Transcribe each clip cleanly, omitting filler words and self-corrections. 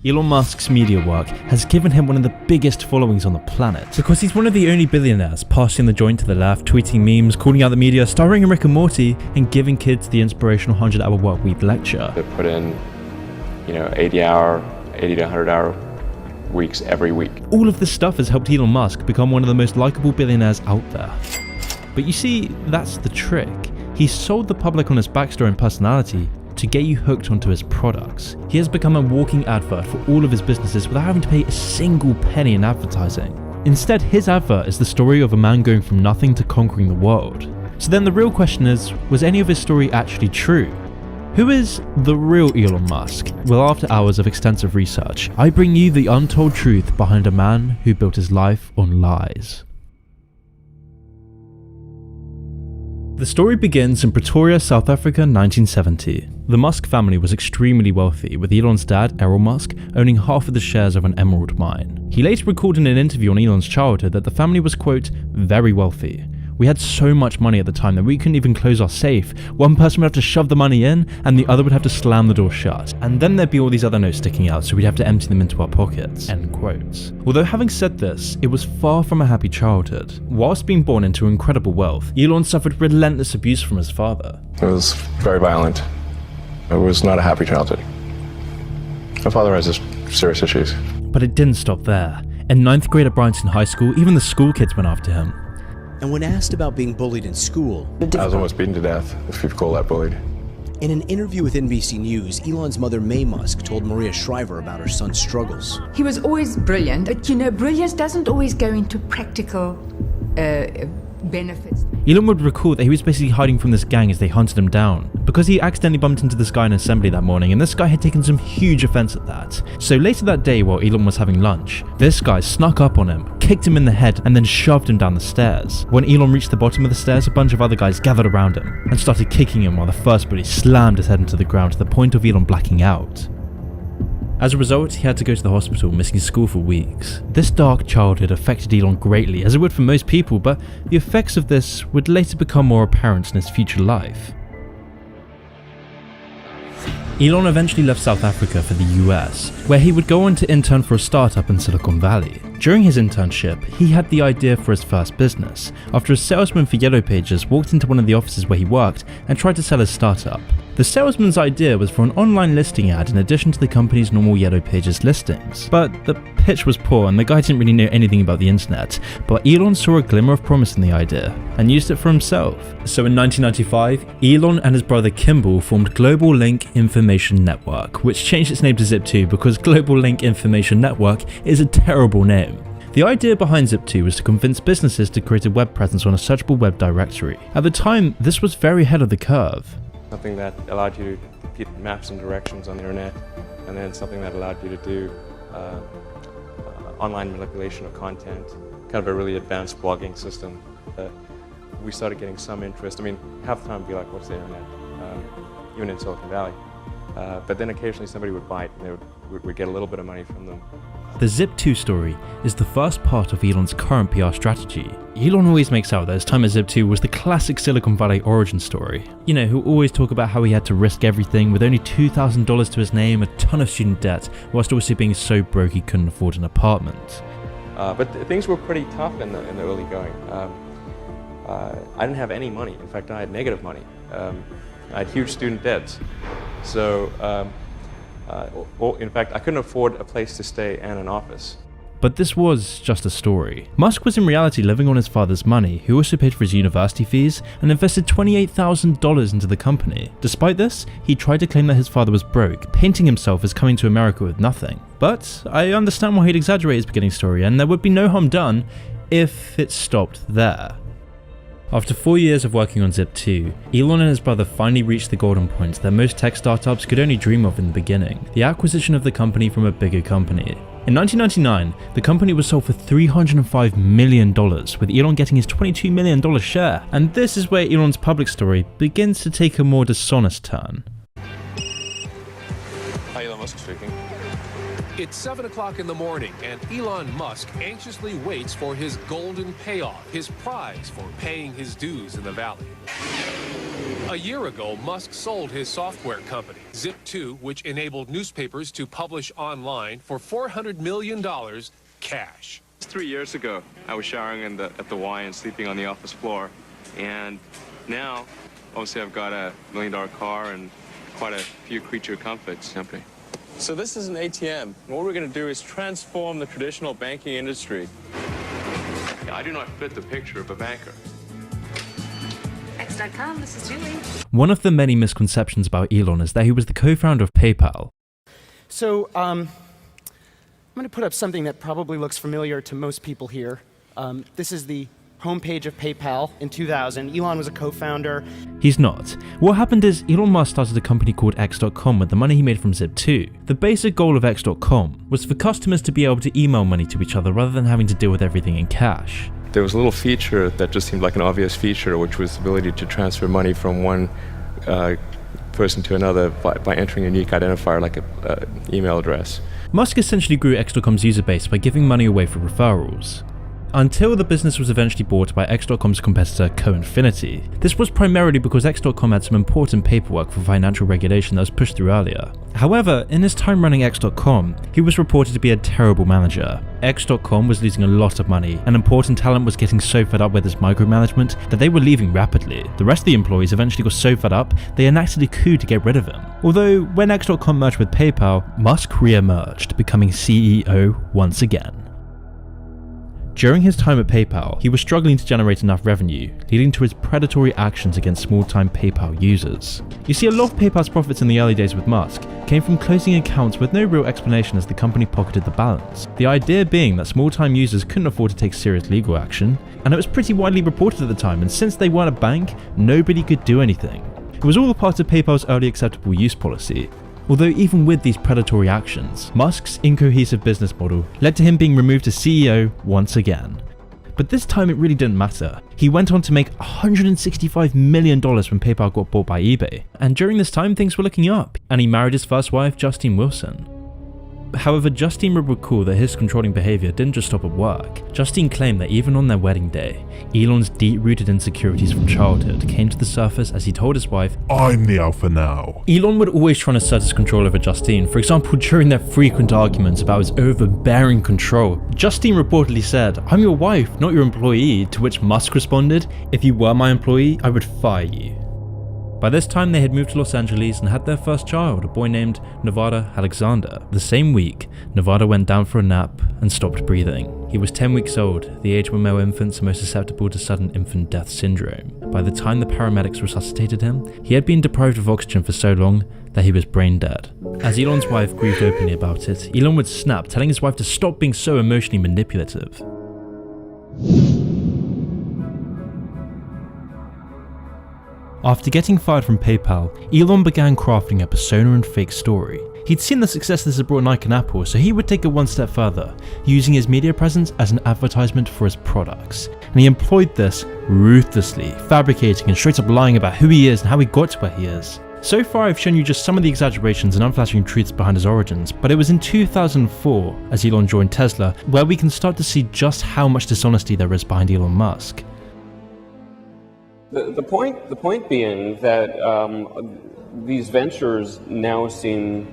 Elon Musk's media work has given him one of the biggest followings on the planet, because he's one of the only billionaires passing the joint to the left, tweeting memes, calling out the media, starring in Rick and Morty, and giving kids the inspirational 100-hour work week lecture. They put in, 80 to 100-hour weeks every week. All of this stuff has helped Elon Musk become one of the most likable billionaires out there. But you see, that's the trick. He sold the public on his backstory and personality to get you hooked onto his products. He has become a walking advert for all of his businesses without having to pay a single penny in advertising. Instead, his advert is the story of a man going from nothing to conquering the world. So then the real question is, was any of his story actually true? Who is the real Elon Musk? Well, after hours of extensive research, I bring you the untold truth behind a man who built his life on lies. The story begins in Pretoria, South Africa, 1970. The Musk family was extremely wealthy, with Elon's dad, Elon Musk, owning half of the shares of an emerald mine. He later recalled in an interview on Elon's childhood that the family was, quote, very wealthy. We had so much money at the time that we couldn't even close our safe. One person would have to shove the money in, and the other would have to slam the door shut. And then there'd be all these other notes sticking out, so we'd have to empty them into our pockets. End quote. Although having said this, it was far from a happy childhood. Whilst being born into incredible wealth, Elon suffered relentless abuse from his father. It was very violent. It was not a happy childhood. My father has serious issues. But it didn't stop there. In 9th grade at Bryanston High School, even the school kids went after him. And when asked about being bullied in school, I was almost beaten to death, if you call that bullied. In an interview with NBC News, Elon's mother, Mae Musk, told Maria Shriver about her son's struggles. He was always brilliant, but brilliance doesn't always go into practical benefits. Elon would recall that he was basically hiding from this gang as they hunted him down, because he accidentally bumped into this guy in assembly that morning, and this guy had taken some huge offense at that. So later that day, while Elon was having lunch, this guy snuck up on him, kicked him in the head, and then shoved him down the stairs. When Elon reached the bottom of the stairs, a bunch of other guys gathered around him and started kicking him while the first bully slammed his head into the ground to the point of Elon blacking out. As a result, he had to go to the hospital, missing school for weeks. This dark childhood affected Elon greatly, as it would for most people, but the effects of this would later become more apparent in his future life. Elon eventually left South Africa for the US, where he would go on to intern for a startup in Silicon Valley. During his internship, he had the idea for his first business, after a salesman for Yellow Pages walked into one of the offices where he worked and tried to sell his startup. The salesman's idea was for an online listing ad in addition to the company's normal Yellow Pages listings. But the pitch was poor and the guy didn't really know anything about the internet, but Elon saw a glimmer of promise in the idea and used it for himself. So in 1995, Elon and his brother Kimball formed Global Link Information Network, which changed its name to Zip2 because Global Link Information Network is a terrible name. The idea behind Zip2 was to convince businesses to create a web presence on a searchable web directory. At the time, this was very ahead of the curve. Something that allowed you to get maps and directions on the internet, and then something that allowed you to do online manipulation of content, kind of a really advanced blogging system. We started getting some interest. I mean, half the time we'd be like, what's the internet? Even in Silicon Valley. But then occasionally somebody would bite and we'd get a little bit of money from them. The Zip2 story is the first part of Elon's current PR strategy. Elon always makes out that his time at Zip2 was the classic Silicon Valley origin story. He'll always talk about how he had to risk everything with only $2,000 to his name, a ton of student debt, whilst also being so broke he couldn't afford an apartment. But things were pretty tough in the early going. I didn't have any money. In fact, I had negative money. I had huge student debts. So, in fact, I couldn't afford a place to stay and an office. But this was just a story. Musk was in reality living on his father's money, who also paid for his university fees and invested $28,000 into the company. Despite this, he tried to claim that his father was broke, painting himself as coming to America with nothing. But I understand why he'd exaggerate his beginning story, and there would be no harm done if it stopped there. After 4 years of working on Zip2, Elon and his brother finally reached the golden point that most tech startups could only dream of in the beginning: the acquisition of the company from a bigger company. In 1999, the company was sold for $305 million, with Elon getting his $22 million share. And this is where Elon's public story begins to take a more dishonest turn. Hi, Elon Musk speaking. It's 7 o'clock in the morning, and Elon Musk anxiously waits for his golden payoff, his prize for paying his dues in the valley. A year ago, Musk sold his software company, Zip2, which enabled newspapers to publish online for $400 million cash. 3 years ago, I was showering at the Y and sleeping on the office floor. And now, obviously, I've got a $1 million car and quite a few creature comforts simply. So this is an ATM. What we're going to do is transform the traditional banking industry. I do not fit the picture of a banker. X.com, this is Julie. One of the many misconceptions about Elon is that he was the co-founder of PayPal. So, I'm going to put up something that probably looks familiar to most people here. This is the homepage of PayPal in 2000. Elon was a co-founder. He's not. What happened is Elon Musk started a company called X.com with the money he made from Zip2. The basic goal of X.com was for customers to be able to email money to each other rather than having to deal with everything in cash. There was a little feature that just seemed like an obvious feature, which was the ability to transfer money from one person to another by entering a unique identifier like an email address. Musk essentially grew X.com's user base by giving money away for referrals, until the business was eventually bought by X.com's competitor CoInfinity. This was primarily because X.com had some important paperwork for financial regulation that was pushed through earlier. However, in his time running X.com, he was reported to be a terrible manager. X.com was losing a lot of money, and important talent was getting so fed up with his micromanagement that they were leaving rapidly. The rest of the employees eventually got so fed up, they enacted a coup to get rid of him. Although, when X.com merged with PayPal, Musk re-emerged, becoming CEO once again. During his time at PayPal, he was struggling to generate enough revenue, leading to his predatory actions against small-time PayPal users. You see, a lot of PayPal's profits in the early days with Musk came from closing accounts with no real explanation as the company pocketed the balance. The idea being that small-time users couldn't afford to take serious legal action, and it was pretty widely reported at the time, and since they weren't a bank, nobody could do anything. It was all a part of PayPal's early acceptable use policy. Although even with these predatory actions, Musk's incohesive business model led to him being removed as CEO once again. But this time it really didn't matter. He went on to make $165 million when PayPal got bought by eBay, and during this time things were looking up, and he married his first wife, Justine Wilson. However, Justine would recall that his controlling behavior didn't just stop at work. Justine claimed that even on their wedding day, Elon's deep-rooted insecurities from childhood came to the surface as he told his wife, "I'm the alpha now." Elon would always try to assert his control over Justine. For example, during their frequent arguments about his overbearing control, Justine reportedly said, "I'm your wife, not your employee," to which Musk responded, "If you were my employee, I would fire you." By this time they had moved to Los Angeles and had their first child, a boy named Nevada Alexander. The same week, Nevada went down for a nap and stopped breathing. He was 10 weeks old, the age when male infants are most susceptible to sudden infant death syndrome. By the time the paramedics resuscitated him, he had been deprived of oxygen for so long that he was brain dead. As Elon's wife grieved openly about it, Elon would snap, telling his wife to stop being so emotionally manipulative. After getting fired from PayPal, Elon began crafting a persona and fake story. He'd seen the success this had brought Nike and Apple, so he would take it one step further, using his media presence as an advertisement for his products. And he employed this ruthlessly, fabricating and straight up lying about who he is and how he got to where he is. So far I've shown you just some of the exaggerations and unflattering truths behind his origins, but it was in 2004, as Elon joined Tesla, where we can start to see just how much dishonesty there is behind Elon Musk. The point being that these ventures now seem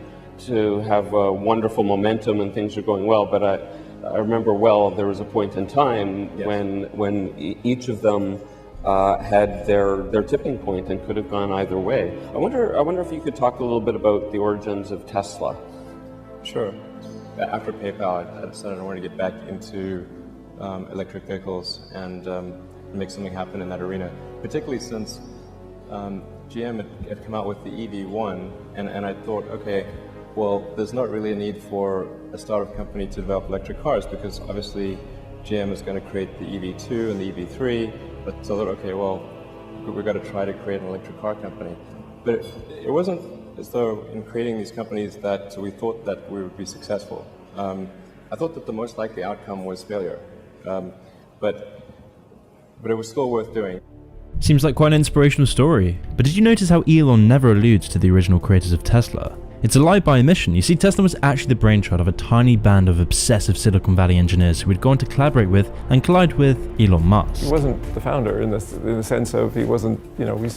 to have a wonderful momentum and things are going well, but I remember well there was a point in time when each of them had their tipping point and could have gone either way. I wonder if you could talk a little bit about the origins of Tesla. Sure. After PayPal, I decided I wanted to get back into electric vehicles and make something happen in that arena, particularly since GM had come out with the EV1, and I thought, okay, well, there's not really a need for a startup company to develop electric cars because obviously GM is going to create the EV2 and the EV3, but so I thought, okay, well, we've got to try to create an electric car company. But it wasn't as though in creating these companies that we thought that we would be successful. I thought that the most likely outcome was failure, but it was still worth doing. Seems like quite an inspirational story, but did you notice how Elon never alludes to the original creators of Tesla? It's a lie by omission. You see, Tesla was actually the brainchild of a tiny band of obsessive Silicon Valley engineers who would go on to collaborate with and collide with Elon Musk. He wasn't the founder in the sense of he wasn't,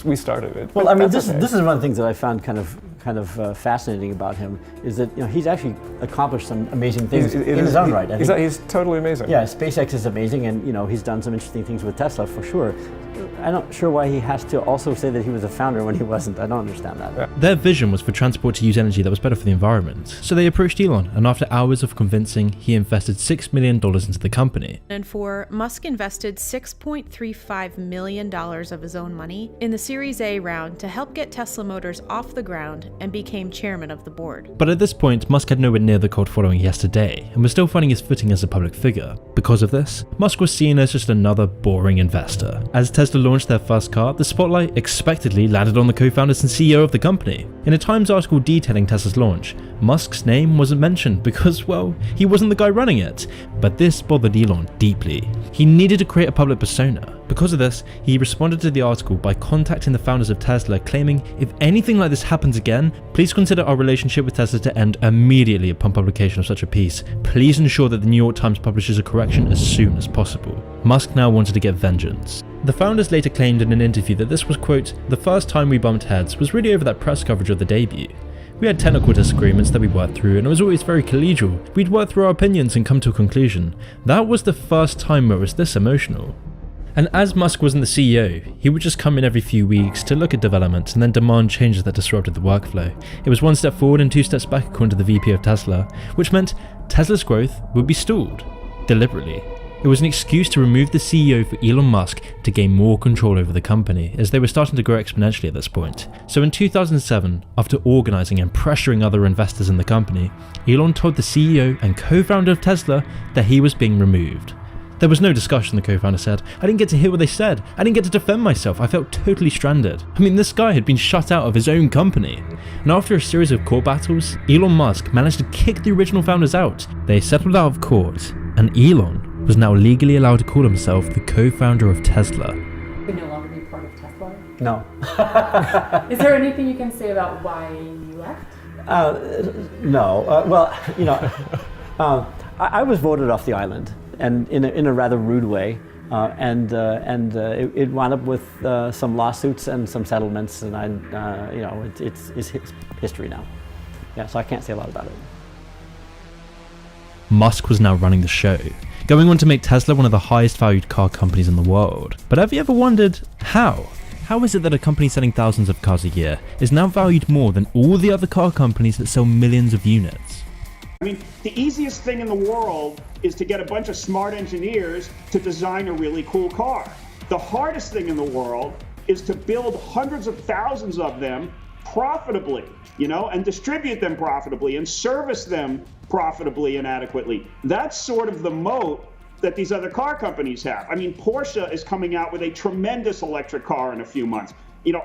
we started it. Well, I mean, this is one of the things that I found kind of fascinating about him, is that he's actually accomplished some amazing things in his own right. He's totally amazing. Yeah, SpaceX is amazing, and he's done some interesting things with Tesla for sure. I'm not sure why he has to also say that he was a founder when he wasn't. I don't understand that. Yeah. Their vision was for transport to use energy that was better for the environment. So they approached Elon, and after hours of convincing, he invested $6 million into the company. And Musk invested $6.35 million of his own money in the Series A round to help get Tesla Motors off the ground, and became chairman of the board. But at this point, Musk had nowhere near the cult following he has today, and was still finding his footing as a public figure. Because of this, Musk was seen as just another boring investor. As Tesla launched their first car, the spotlight expectedly landed on the co-founders and CEO of the company. In a Times article detailing Tesla's launch, Musk's name wasn't mentioned because, well, he wasn't the guy running it. But this bothered Elon deeply. He needed to create a public persona. Because of this, he responded to the article by contacting the founders of Tesla, claiming, if anything like this happens again, please consider our relationship with Tesla to end immediately upon publication of such a piece. Please ensure that the New York Times publishes a correction as soon as possible. Musk now wanted to get vengeance. The founders later claimed in an interview that this was, quote, the first time we bumped heads was really over that press coverage of the debut. We had technical disagreements that we worked through, and it was always very collegial. We'd work through our opinions and come to a conclusion. That was the first time where it was this emotional. And as Musk wasn't the CEO, he would just come in every few weeks to look at developments and then demand changes that disrupted the workflow. It was one step forward and two steps back according to the VP of Tesla, which meant Tesla's growth would be stalled, deliberately. It was an excuse to remove the CEO for Elon Musk to gain more control over the company, as they were starting to grow exponentially at this point. So in 2007, after organising and pressuring other investors in the company, Elon told the CEO and co-founder of Tesla that he was being removed. There was no discussion, the co-founder said. I didn't get to hear what they said. I didn't get to defend myself. I felt totally stranded. I mean, this guy had been shut out of his own company. And after a series of court battles, Elon Musk managed to kick the original founders out. They settled out of court, and Elon was now legally allowed to call himself the co-founder of Tesla. Would no longer be part of Tesla? No. Is there anything you can say about why you left? No. I was voted off the island, and in a rather rude way, it wound up with some lawsuits and some settlements, and it's history now. Yeah, so I can't say a lot about it. Musk was now running the show, going on to make Tesla one of the highest valued car companies in the world. But have you ever wondered how? How is it that a company selling thousands of cars a year is now valued more than all the other car companies that sell millions of units? I mean, the easiest thing in the world is to get a bunch of smart engineers to design a really cool car. The hardest thing in the world is to build hundreds of thousands of them profitably, and distribute them profitably and service them profitably and adequately. That's sort of the moat that these other car companies have. I mean, Porsche is coming out with a tremendous electric car in a few months.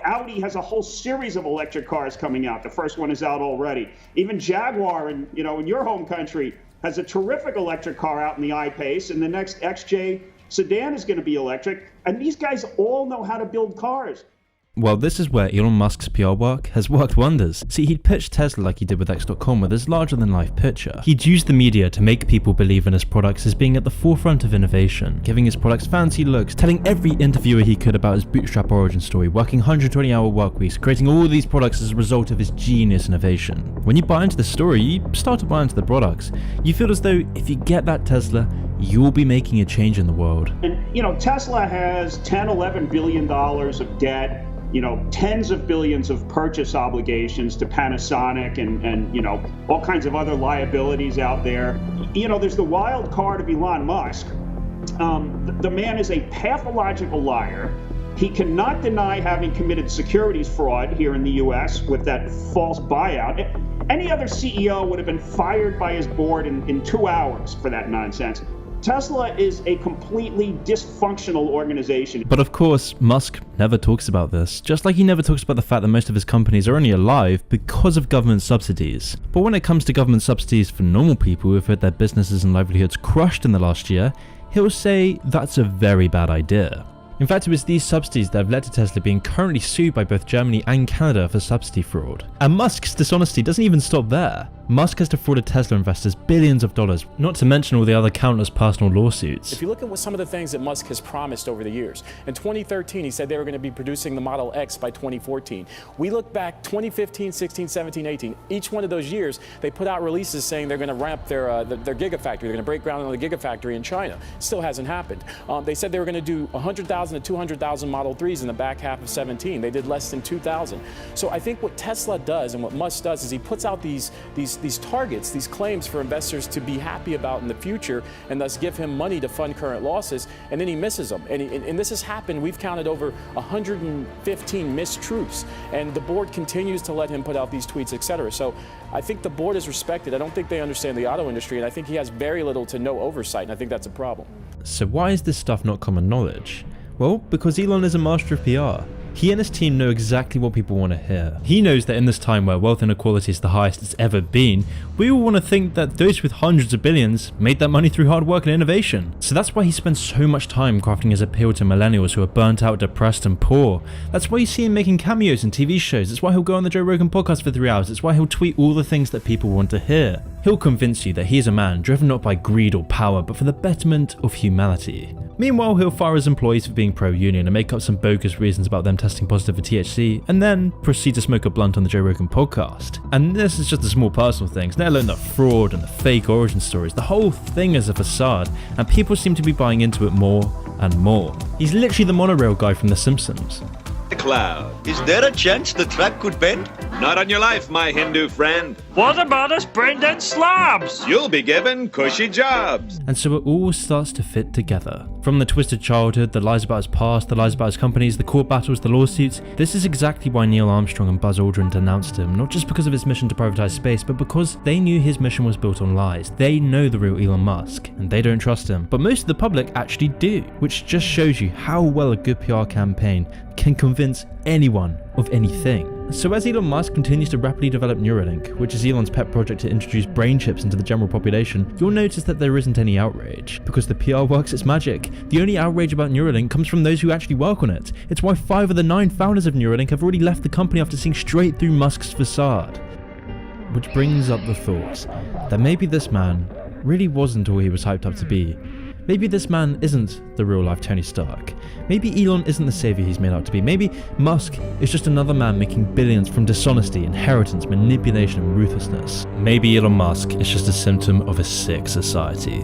Audi has a whole series of electric cars coming out. The first one is out already. Even Jaguar, in your home country, has a terrific electric car out in the I-Pace, and the next XJ sedan is going to be electric. And these guys all know how to build cars. Well, this is where Elon Musk's PR work has worked wonders. See, he'd pitched Tesla like he did with X.com with his larger-than-life picture. He'd used the media to make people believe in his products as being at the forefront of innovation, giving his products fancy looks, telling every interviewer he could about his bootstrap origin story, working 120-hour work weeks, creating all these products as a result of his genius innovation. When you buy into the story, you start to buy into the products. You feel as though if you get that Tesla, you'll be making a change in the world. And, Tesla has $10-11 billion of debt. Tens of billions of purchase obligations to Panasonic and all kinds of other liabilities out there. There's the wild card of Elon Musk. The man is a pathological liar. He cannot deny having committed securities fraud here in the U.S. with that false buyout. Any other CEO would have been fired by his board in 2 hours for that nonsense. Tesla is a completely dysfunctional organization. But of course, Musk never talks about this, just like he never talks about the fact that most of his companies are only alive because of government subsidies. But when it comes to government subsidies for normal people who've had their businesses and livelihoods crushed in the last year, he'll say that's a very bad idea. In fact, it was these subsidies that have led to Tesla being currently sued by both Germany and Canada for subsidy fraud. And Musk's dishonesty doesn't even stop there. Musk has defrauded Tesla investors billions of dollars, not to mention all the other countless personal lawsuits. If you look at what some of the things that Musk has promised over the years, in 2013 he said they were going to be producing the Model X by 2014. We look back 2015, 16, 17, 18. Each one of those years they put out releases saying they're going to ramp their Gigafactory. They're going to break ground on the Gigafactory in China. Still hasn't happened. They said they were going to do 100,000 to 200,000 Model 3s in the back half of 17. They did less than 2,000. So I think what Tesla does and what Musk does is he puts out these targets, these claims for investors to be happy about in the future and thus give him money to fund current losses, and then he misses them. And this has happened. We've counted over 115 mistruths, and the board continues to let him put out these tweets, etc. So I think the board is respected. I don't think they understand the auto industry, and I think he has very little to no oversight, and I think that's a problem. So why is this stuff not common knowledge? Well, because Elon is a master of PR. He and his team know exactly what people want to hear. He knows that in this time where wealth inequality is the highest it's ever been, we all want to think that those with hundreds of billions made that money through hard work and innovation. So that's why he spends so much time crafting his appeal to millennials who are burnt out, depressed and poor. That's why you see him making cameos in TV shows. That's why he'll go on the Joe Rogan podcast for 3 hours. It's why he'll tweet all the things that people want to hear. He'll convince you that he is a man driven not by greed or power, but for the betterment of humanity. Meanwhile, he'll fire his employees for being pro-union and make up some bogus reasons about them testing positive for THC, and then proceed to smoke a blunt on the Joe Rogan podcast. And this is just the small personal things, let alone the fraud and the fake origin stories. The whole thing is a facade, and people seem to be buying into it more and more. He's literally the monorail guy from The Simpsons. Cloud. Is there a chance the track could bend? Not on your life, my Hindu friend. What about us Brendan slobs? You'll be given cushy jobs. And so it all starts to fit together. From the twisted childhood, the lies about his past, the lies about his companies, the court battles, the lawsuits. This is exactly why Neil Armstrong and Buzz Aldrin denounced him, not just because of his mission to privatize space, but because they knew his mission was built on lies. They know the real Elon Musk, and they don't trust him. But most of the public actually do, which just shows you how well a good PR campaign can convince anyone of anything. So as Elon Musk continues to rapidly develop Neuralink, which is Elon's pet project to introduce brain chips into the general population, you'll notice that there isn't any outrage, because the PR works its magic. The only outrage about Neuralink comes from those who actually work on it. It's why 5 of the 9 founders of Neuralink have already left the company after seeing straight through Musk's facade. Which brings up the thought that maybe this man really wasn't all he was hyped up to be. Maybe this man isn't the real-life Tony Stark. Maybe Elon isn't the savior he's made out to be. Maybe Musk is just another man making billions from dishonesty, inheritance, manipulation, and ruthlessness. Maybe Elon Musk is just a symptom of a sick society.